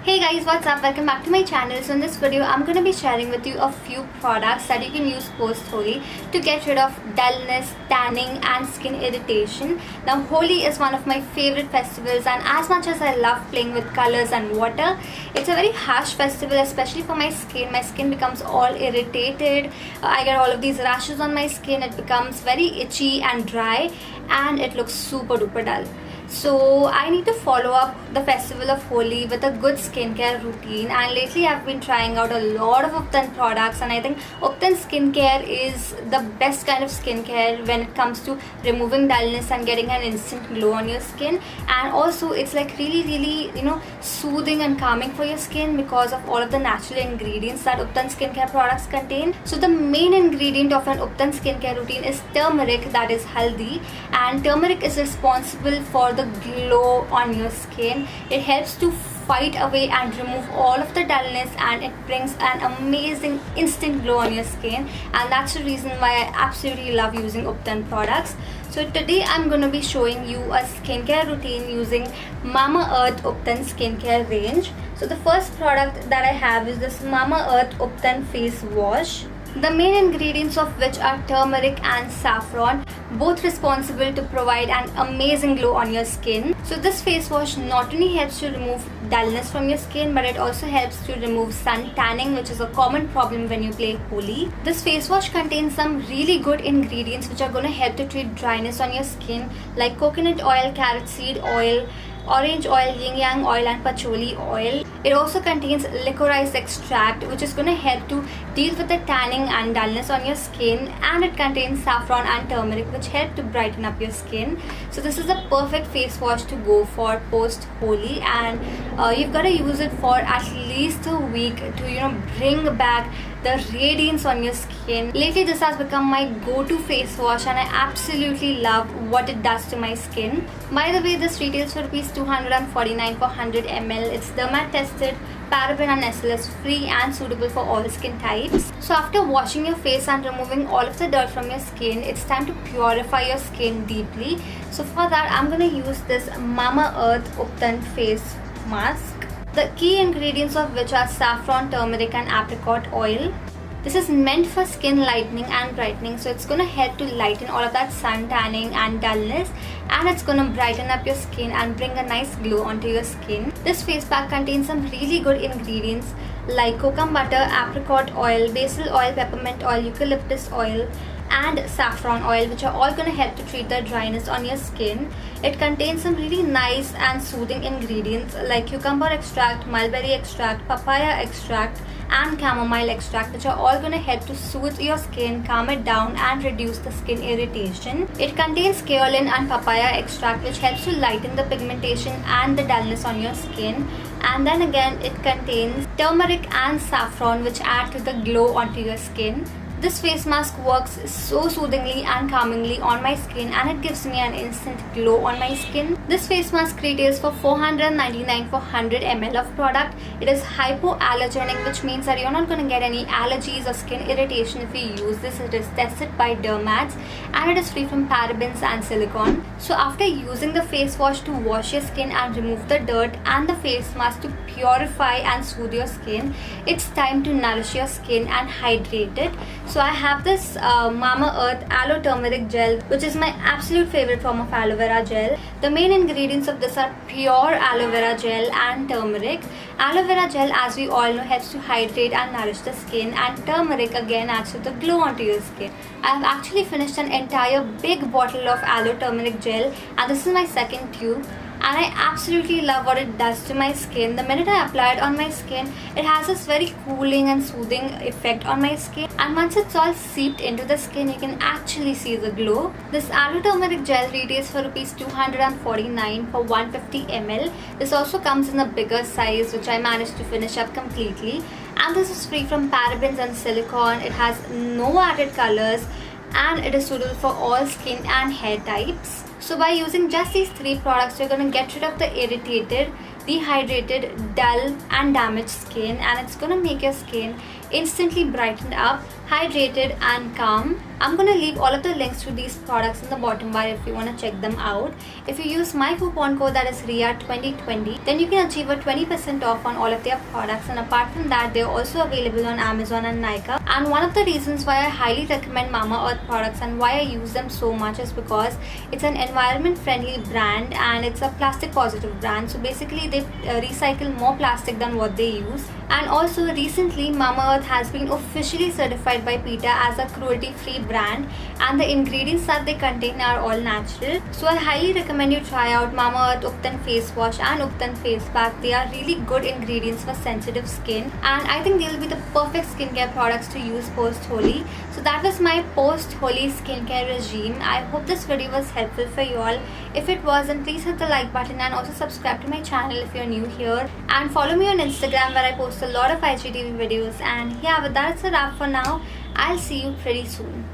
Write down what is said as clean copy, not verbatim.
Hey guys, what's up? Welcome back to my channel. So in this video, I'm going to be sharing with you a few products that you can use post-Holi to get rid of dullness, tanning and skin irritation. Now Holi is one of my favorite festivals, and as much as I love playing with colors and water, it's a very harsh festival, especially for my skin. My skin becomes all irritated. I get all of these rashes on my skin. It becomes very itchy and dry and it looks super duper dull. So I need to follow up the festival of Holi with a good skincare routine, and lately I've been trying out a lot of Ubtan products, and I think Ubtan skincare is the best kind of skincare when it comes to removing dullness and getting an instant glow on your skin. And also it's like really soothing and calming for your skin because of all of the natural ingredients that Ubtan skincare products contain. So the main ingredient of an Ubtan skincare routine is turmeric, that is haldi, and turmeric is responsible for the glow on your skin. It helps to fight away and remove all of the dullness, and it brings an amazing instant glow on your skin, and that's the reason why I absolutely love using Ubtan products. So today I'm going to be showing you a skincare routine using Mamaearth Ubtan skincare range. So the first product that I have is this Mamaearth Ubtan face wash, the main ingredients of which are turmeric and saffron, both responsible to provide an amazing glow on your skin. So this face wash not only helps to remove dullness from your skin, but it also helps to remove sun tanning, which is a common problem when you play Holi. This face wash contains some really good ingredients which are going to help to treat dryness on your skin, like coconut oil, carrot seed oil, orange oil, yin yang oil and patchouli oil. It also contains licorice extract, which is going to help to deal with the tanning and dullness on your skin, and it contains saffron and turmeric, which help to brighten up your skin. So this is a perfect face wash to go for post Holi, and you've got to use it for at least a week to bring back the radiance on your skin. Lately this has become my go-to face wash, and I absolutely love what it does to my skin. By the way, this retails for rupees 249 for 100 ml. It's dermat tested, paraben and SLS free, and suitable for all skin types. So after washing your face and removing all of the dirt from your skin, it's time to purify your skin deeply. So for that, I'm going to use this Mamaearth Ubtan face mask, the key ingredients of which are saffron, turmeric and apricot oil. This is meant for skin lightening and brightening, so it's going to help to lighten all of that sun tanning and dullness, and it's going to brighten up your skin and bring a nice glow onto your skin. This face pack contains some really good ingredients like coconut butter, apricot oil, basil oil, peppermint oil, eucalyptus oil and saffron oil, which are all going to help to treat the dryness on your skin. It contains some really nice and soothing ingredients like cucumber extract, mulberry extract, papaya extract and chamomile extract, which are all going to help to soothe your skin, calm it down and reduce the skin irritation. It contains kaolin and papaya extract, which helps to lighten the pigmentation and the dullness on your skin. And then again, it contains turmeric and saffron, which add to the glow onto your skin. This face mask works so soothingly and calmingly on my skin, and it gives me an instant glow on my skin. This face mask retails for 499 for 100 ml of product. It is hypoallergenic, which means that you're not going to get any allergies or skin irritation if you use this. It is tested by dermats, and it is free from parabens and silicone. So after using the face wash to wash your skin and remove the dirt, and the face mask to purify and soothe your skin, it's time to nourish your skin and hydrate it. So I have this Mamaearth Aloe Turmeric Gel, which is my absolute favorite form of aloe vera gel. The main ingredients of this are pure aloe vera gel and turmeric. Aloe vera gel, as we all know, helps to hydrate and nourish the skin, and turmeric again adds to the glow onto your skin. I have actually finished an entire big bottle of aloe turmeric gel, and this is my second tube. And I absolutely love what it does to my skin. The minute I apply it on my skin, it has this very cooling and soothing effect on my skin, and once it's all seeped into the skin, you can actually see the glow. This aloe turmeric gel retails for rupees 249 for 150 ml. This also comes in a bigger size, which I managed to finish up completely, and this is free from parabens and silicone. It has no added colors, and it is suitable for all skin and hair types. So by using just these three products, you're going to get rid of the irritated, dehydrated, dull and damaged skin, and it's going to make your skin instantly brightened up, hydrated and calm. I'm gonna leave all of the links to these products in the bottom bar if you wanna check them out. If you use my coupon code, that is Riya 2020, then you can achieve a 20% off on all of their products, and apart from that, they're also available on Amazon and Nykaa. And one of the reasons why I highly recommend Mamaearth products and why I use them so much is because it's an environment friendly brand and it's a plastic positive brand. So basically they recycle more plastic than what they use. And also recently Mamaearth has been officially certified by PETA as a cruelty free brand, and the ingredients that they contain are all natural. So I highly recommend you try out Mamaearth Ubtan face wash and Ubtan face pack. They are really good ingredients for sensitive skin, and I think they'll be the perfect skincare products to use post Holi. So that was my post Holi skincare regime. I hope this video was helpful for you all. If it was, then please hit the like button and also subscribe to my channel if you're new here, and follow me on Instagram where I post a lot of IGTV videos. And yeah, with that, it's a wrap for now. I'll see you pretty soon.